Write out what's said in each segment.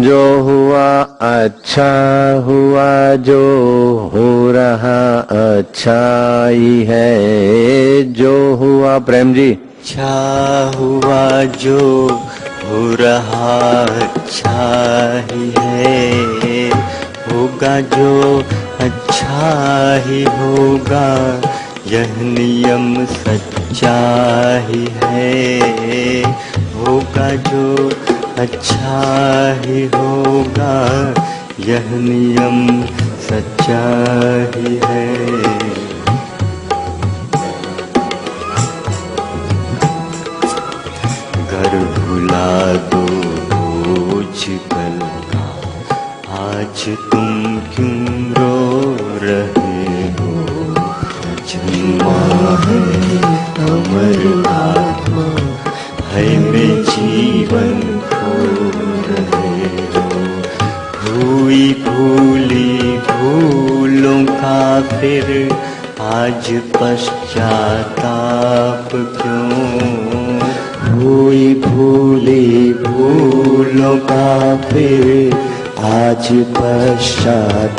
जो हुआ अच्छा हुआ, जो हो रहा अच्छा ही है। जो हुआ प्रेम जी, अच्छा हुआ जो हो रहा अच्छा ही है। होगा जो अच्छा ही होगा, यह नियम सच्चा ही है। होगा जो अच्छा ही होगा, यह नियम सच्चा ही है। घर भुला दो बोझ कल का, आज तुम क्यों रो रहे हो। अजन्मा है अमर आत्मा, है में जीवन खो रहे हो। हुई भूली भूलों का फिर आज पश्चाताप क्यों। हुई भूली भूलों का फिर आज पश्चाताप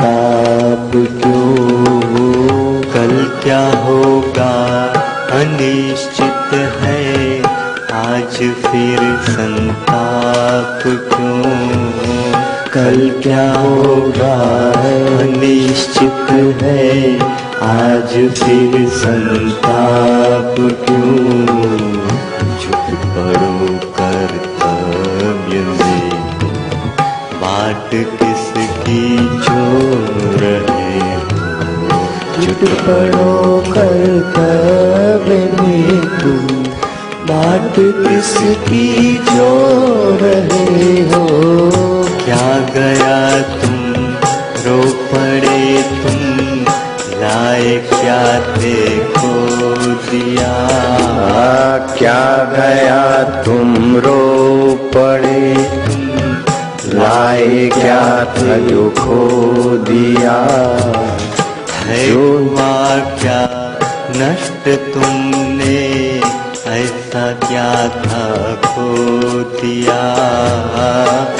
क्यों। कल क्या होगा अनिश्चित है, आज फिर संताप क्यों। कल क्या होगा अनिश्चित है, आज फिर संताप क्यों। झुक पड़ो कर्तव्य में, बाट किसकी जो रहे हो। झुक पड़ो कर्तव्य में तुम, बाट किसकी जो रहे हो। क्या गया तुम रो पड़े तुम, लाए क्या थे खो दिया। क्या गया तुम रो पड़े तुम, लाए क्या था जो खो दिया। है हुआ क्या नष्ट तुमने, ऐसा क्या था खो दिया।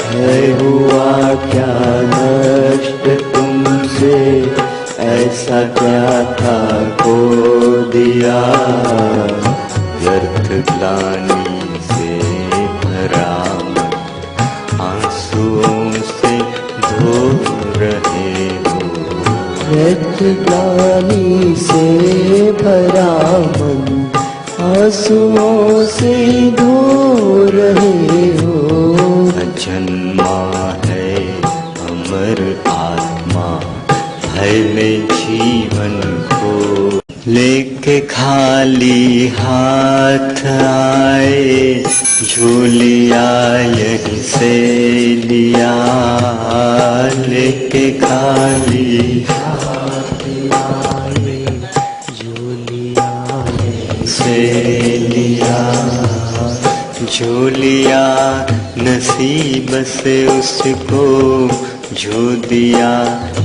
है हुआ क्या नष्ट तुमसे, ऐसा क्या था खो दिया। व्यर्थ ग्लानि से भरा मन, आंसुओं से धो रहे हो। व्यर्थ ग्लानि से भरा मन, आंसुओं से धो रहे हो। अजन्मा है अमर आत्मा, भय में जीवन को लेके खाली हाथ आए। झूलिया यहीं से लिया, लेके खाली हाथ आए। झूलिया यहीं से लिया, झूलिया नसीब से उसको, जो दिया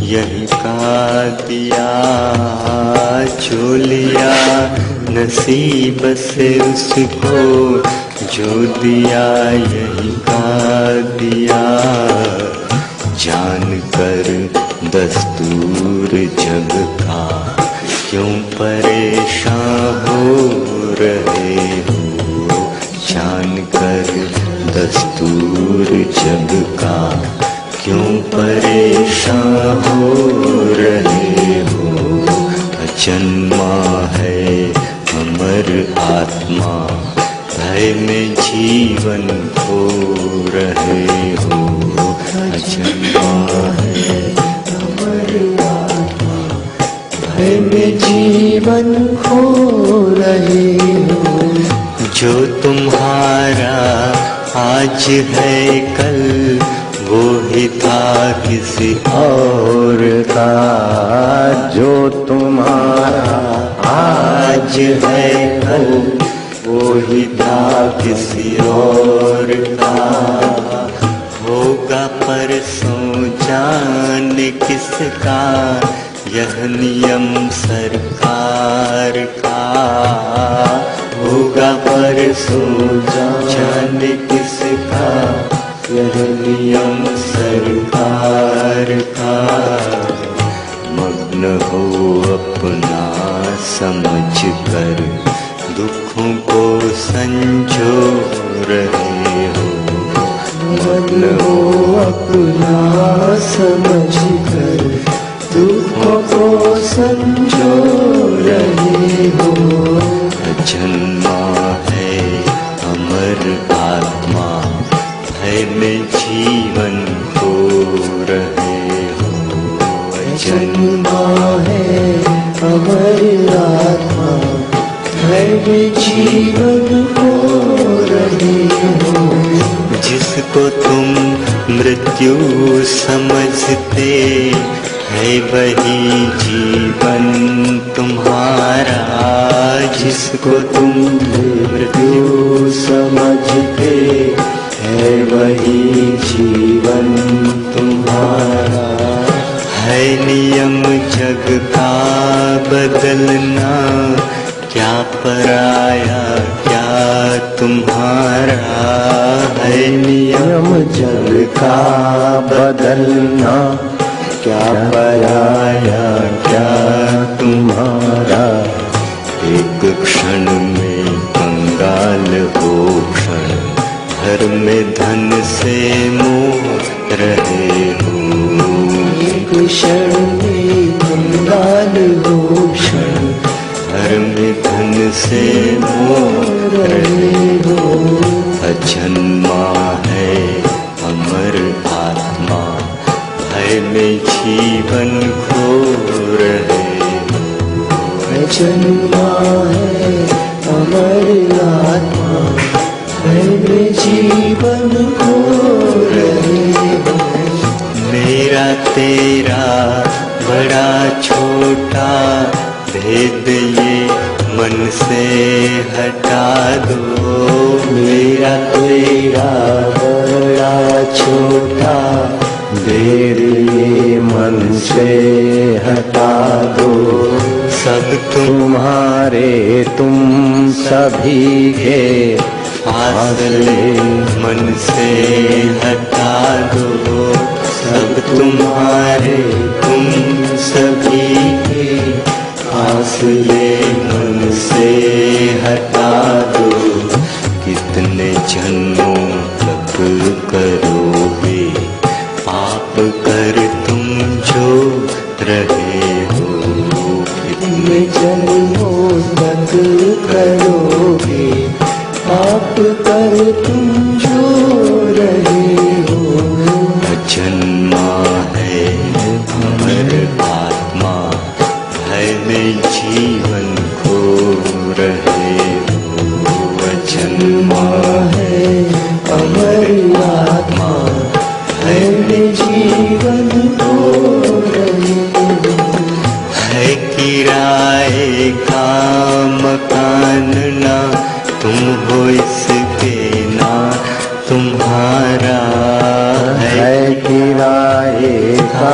यही का दिया। झूलिया नसीब से उसको, जो दिया यही का दिया। जान कर दस्तूर जग का, क्यों परेशान हो रहे हो। जान कर दस्तूर जग का, क्यों परेशान हो रहे हो। अजन्मा है अमर आत्मा, भय में जीवन खो रहे हो। अजन्मा है अमर आत्मा, भय में जीवन खो रहे हो। जो तुम्हारा आज है कल, वो ही था किसी और का। जो तुम्हारा आज है कल, वो ही था किसी और का। होगा परसों जाने किसका, यह नियम सरकार का। होगा परसों जाने किसका, यह नियम हो अपना समझकर दुखों को समझो रहे हो। अजन्मा है अमर आत्मा, भय में जीवन खो रहे हो। अजन्मा है अमर आत्मा, भय में जीवन खो रहे हो। जिसको तुम मृत्यु समझते है वही जीवन तुम्हारा। जिसको तुम मृत्यु समझते है वही जीवन तुम्हारा। है नियम जग का बदलना, क्या पराया क्या तुम्हारा। है नियम जग का बदलना, क्या पराया क्या तुम्हारा। एक क्षण में कंगाल हो क्षण भर में धन से मोह रहे हो। एक क्षण में कंगाल हो क्षण भर में धन से मोह रहे हो। अजन्मा है अमर आत्मा, भय में जीवन खो रहे हो। अजन्मा है अमर आत्मा, भय में जीवन खो रहे हो। मेरा तेरा बड़ा छोटा भेद ये मन से हटा दो। मेरा तेरा बड़ा छोटा भेद ये मन से हटा दो। सब तुम्हारे तुम सभी के फासले मन से हटा दो। सब तुम्हारे तुम सभी के फासले मन से हटा दो। कितने जन्मों तक करोगे पाप कर तुम जो रहे हो। कितने जन्मों तक करोगे पाप कर तुम जो रहे हो। अजन्मा है अमर आत्मा, भय में जीवन खो रहे हो। अजन्मा है अमर आत्मा, भय में जीवन खो रहे हो। है किराए का मकान ना तुम हो इसके ना तुम्हारा। है किराए का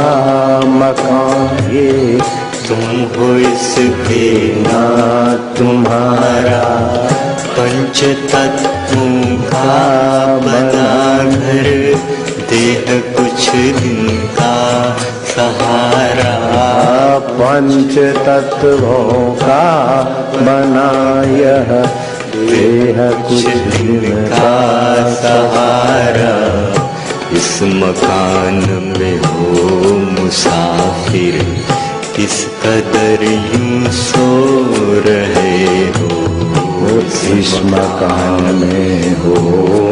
मकान ये तुम हो इसके ना तुम्हारा। पंच तत्वों का बना घर, देह कुछ दिन का सहारा। पंच तत्वों का बना यह देह कुछ दिन का सहारा। इस मकान में हो मुसाफिर, किस कदर यूं सो रहे हो। इस मकान में हो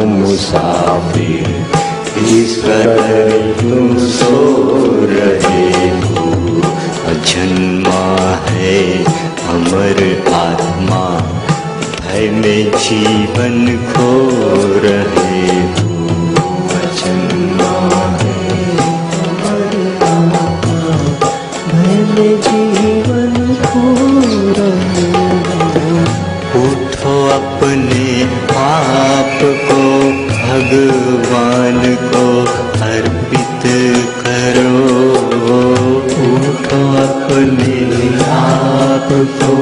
मुसाफिर, किस कदर यूं सो रहे हो। अजन्मा है अमर आत्मा, भय में जीवन खो रहे हो। अजन्मा है अमर आत्मा, भय में जीवन खो रहे हो। उठो अपने आप को भगवान को अर्पित करो। उठो अपने आप को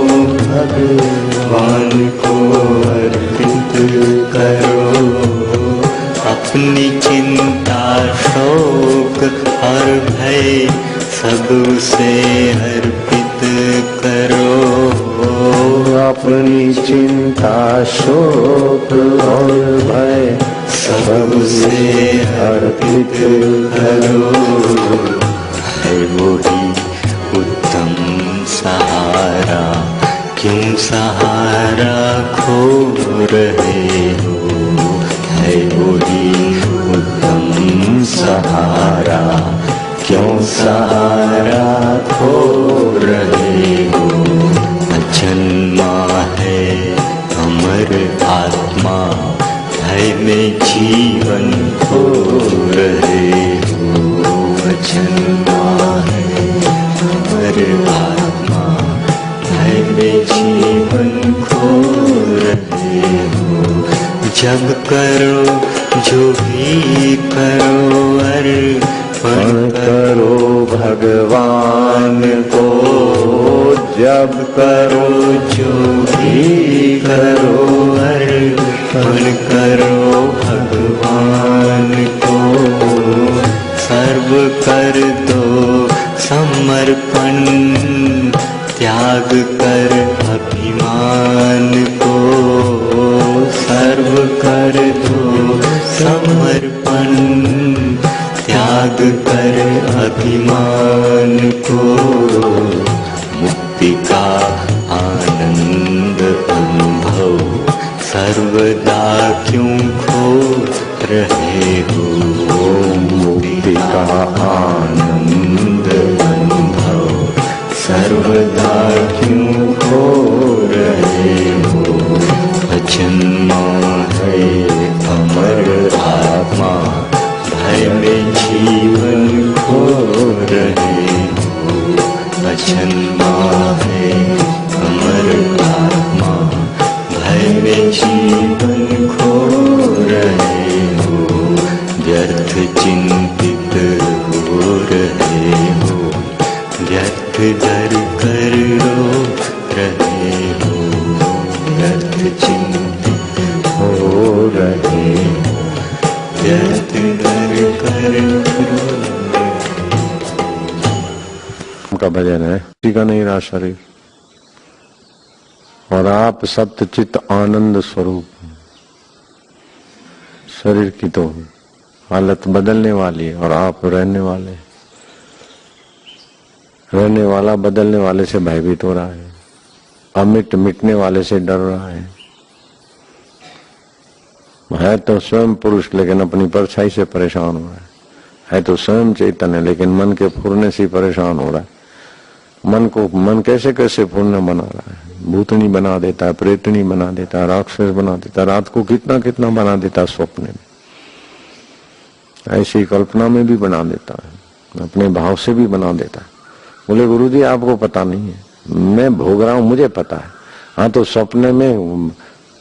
भगवान को अर्पित करो। अपनी चिंता शोक और भय सब उसे अर्पित करो। अपनी चिंता शोक और भय सबसे अर्पित करो, है वही उत्तम सहारा, क्यों सहारा खो रहे हो, है वही उत्तम सहारा, क्यों सहारा खो रहे हो। अजन्मा है अमर आत्मा, भय में जीवन खो रहे हो। अजन्मा है अमर आत्मा, भय में जीवन खो रहे हो। जब करो जो भी करो, अर्पण करो भगवान को। जब करो जो भी करो, अर्पण करो भगवान को। सर्व कर दो समर्पण, त्याग कर अभिमान को। सर्व कर दो समर्पण, त्याग कर अभिमान को। मुक्ति का आनंद अनुभव सर्वदा क्यों खो रहे हो। मुक्ति का आनंद अनुभव सर्वदा क्यों खो रहे हो। अजन्मा है अमर आत्मा, भय में जीवन खो रहे हो। अजन्मा है अमर आत्मा, भय में जीवन खो रहे हो। व्यर्थ चिंतित हो रहे हो, व्यर्थ दर कर रो रहे हो। व्यर्थ चिंतित हो रहे हो, व्यर्थ दर कर रो। का भजन है, किसी का नहीं रहा शरीर, और आप सत्यचित आनंद स्वरूप। शरीर की तो हालत बदलने वाली है और आप रहने वाले। रहने वाला बदलने वाले से भयभीत हो रहा है, अमिट मिटने वाले से डर रहा है तो स्वयं पुरुष लेकिन अपनी परछाई से परेशान हो रहा है तो स्वयं चैतन्य लेकिन मन के फुरने से परेशान हो रहा है। मन कैसे कैसे फूलना बना रहा है, भूतनी बना देता है, प्रेतनी बना देता है, राक्षस बना देता है, रात को कितना कितना बना देता है, स्वप्न में ऐसी कल्पना में भी बना देता है, अपने भाव से भी बना देता है। बोले गुरुजी आपको पता नहीं है, मैं भोग रहा हूं, मुझे पता है। हाँ तो सपने में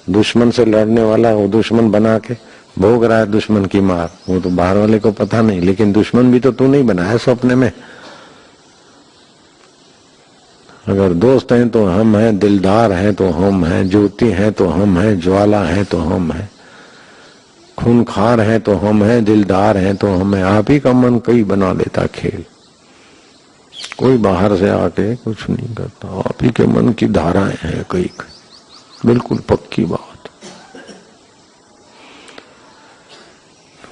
दुश्मन से लड़ने वाला वो दुश्मन बना के भोग रहा है दुश्मन की मार, वो तो बाहर वाले को पता नहीं, लेकिन दुश्मन भी तो तू नहीं बनाया सपने में। अगर दोस्त हैं तो हम हैं, दिलदार हैं तो हम हैं, ज्योति हैं तो हम हैं, ज्वाला हैं तो हम हैं, खूनखार हैं तो हम हैं, दिलदार हैं तो हम हैं। आप ही का मन कई बना देता खेल, कोई बाहर से आके कुछ नहीं करता, आप ही के मन की धाराएं हैं कई, बिल्कुल पक्की बात।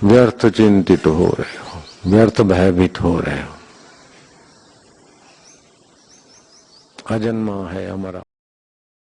व्यर्थ चिंतित हो रहे हो, व्यर्थ भयभीत हो रहे हो। अजन्मा है हमारा